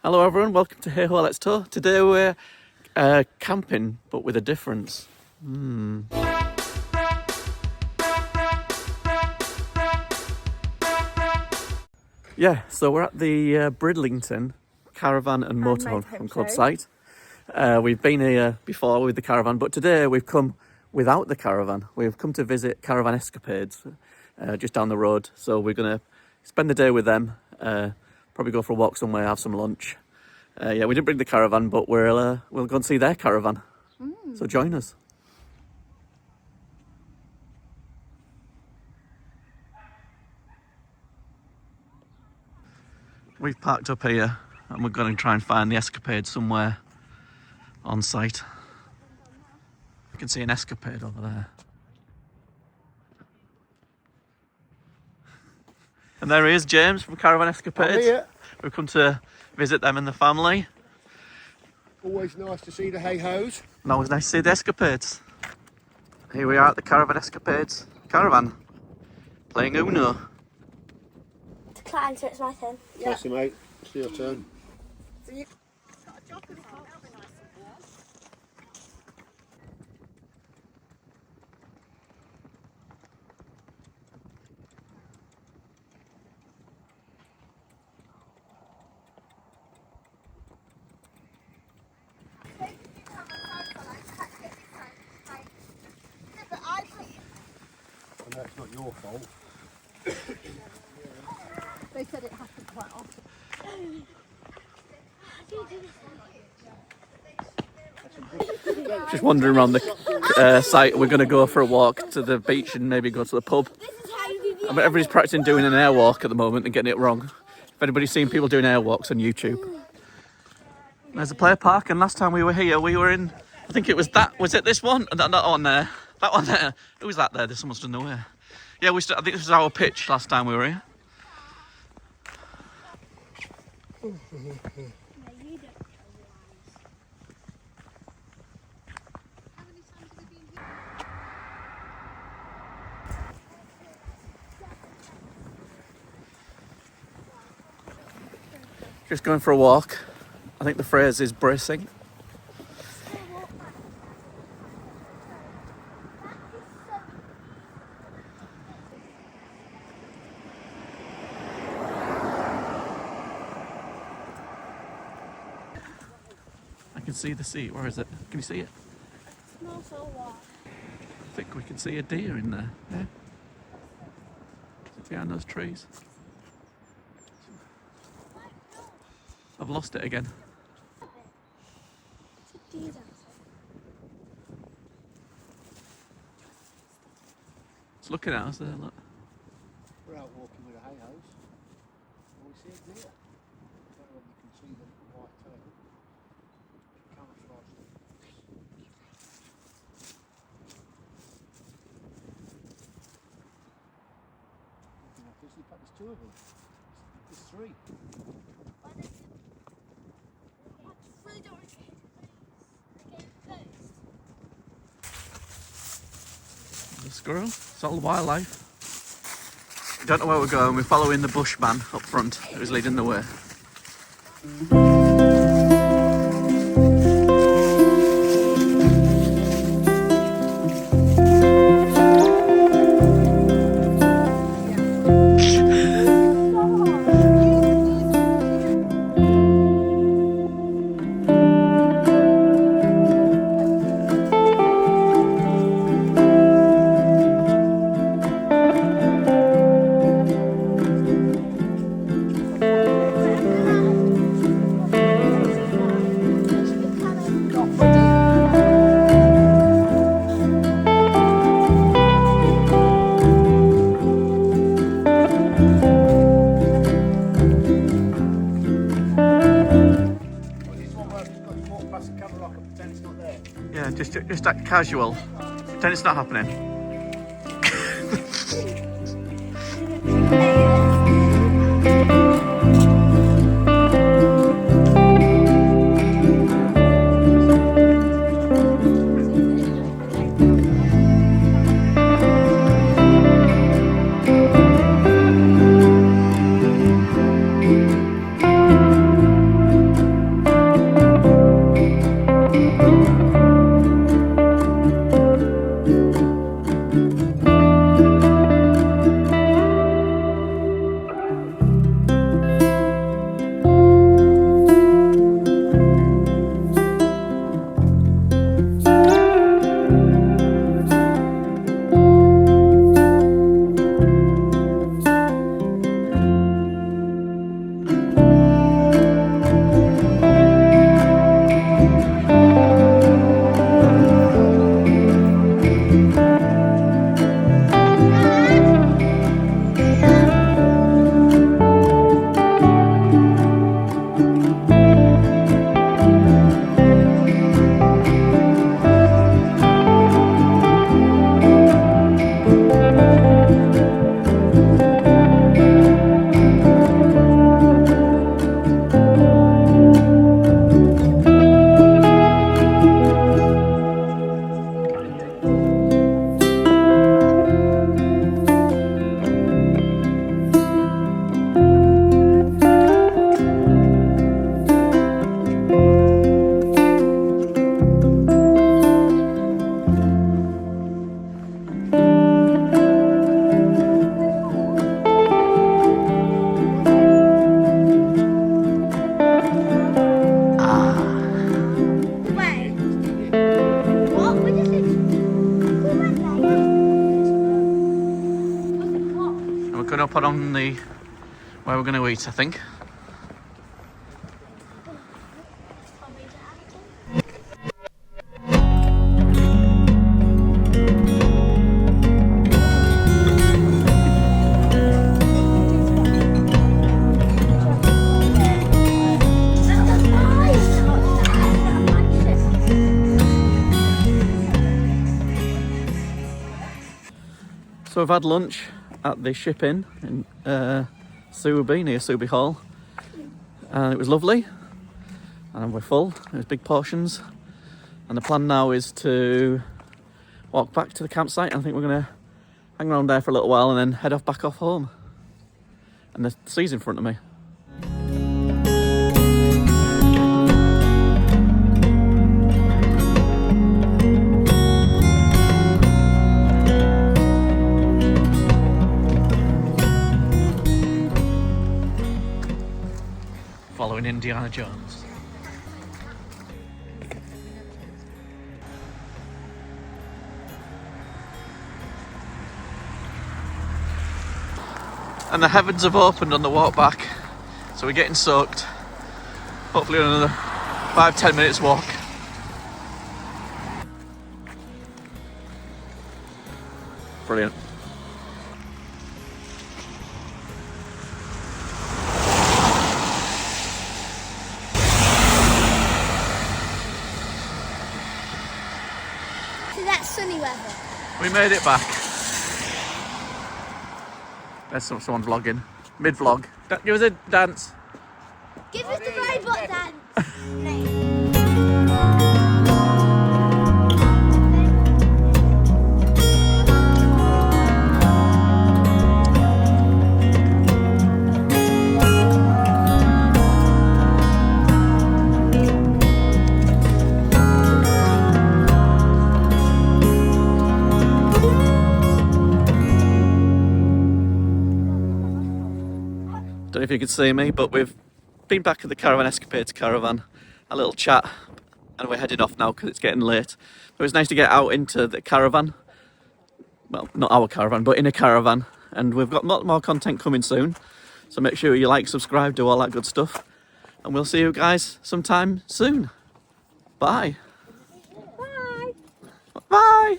Hello everyone, welcome to Hey Ho Let's Tour. Today we're camping, but with a difference. Yeah, so we're at the Bridlington Caravan and Motorhome Club site. We've been here before with the caravan, but today we've come without the caravan. We've come to visit Caravan Escapades just down the road. So we're going to spend the day with them, probably go for a walk somewhere, have some lunch. Yeah, we didn't bring the caravan, but we'll go and see their caravan. So join us. We've parked up here and we're going to try and find the Escapade somewhere on site. You can see an Escapade over there. And there he is, James from Caravan Escapades. We've come to visit them and the family. Always nice to see the hey-hos. And always nice to see the Escapades. Here we are at the Caravan Escapades caravan, playing Uno. To climb, so it's my turn. Yeah. Yes, mate. It's your turn. So you... I know it's not your fault. They said it happened quite often. Just wandering around the site. We're going to go for a walk to the beach and maybe go to the pub. But everybody's practicing doing an airwalk at the moment and getting it wrong. If anybody's seen people doing airwalks on YouTube. There's a player park, and last time we were here, we were in, I think it was that, was it this one? That one there. That one there. Who was that there? There's someone stood nowhere. Yeah, I think this was our pitch last time we were here. Just going for a walk. I think the phrase is bracing. I can see the sea. Where is it? Can you see it? Smells so warm. I think we can see a deer in there. Yeah. Behind those trees. I've lost it again. It's a deer dancer. It's looking at us there, look. We're out walking with the hey-hos. And we see a deer. I don't know if you can see the white tail. Camouflage them. In fact, there's two of them. There's three. The squirrel. It's all wildlife. Don't know where we're going. We're following the bushman up front who's leading the way. Yeah, just act casual. Pretend it's not happening. put on the where we're going to eat, I think. So we've had lunch at the Ship Inn in Sewerby, near Sewerby Hall, and it was lovely, and we're full. It was big portions, and the plan now is to walk back to the campsite. I think we're going to hang around there for a little while and then head back off home. And the sea's in front of me. Following Indiana Jones. And the heavens have opened on the walk back, so we're getting soaked. Hopefully another 5-10 minutes walk. Brilliant. Sunny weather. We made it back. There's someone vlogging. Mid-vlog. Give us a dance. Give us the robot dance. Don't know if you can see me, but we've been back at the Caravan Escapades caravan, a little chat, and we're heading off now because it's getting late. It was nice to get out into the caravan. Well, not our caravan, but in a caravan. And we've got more content coming soon. So make sure you like, subscribe, do all that good stuff. And we'll see you guys sometime soon. Bye. Bye. Bye.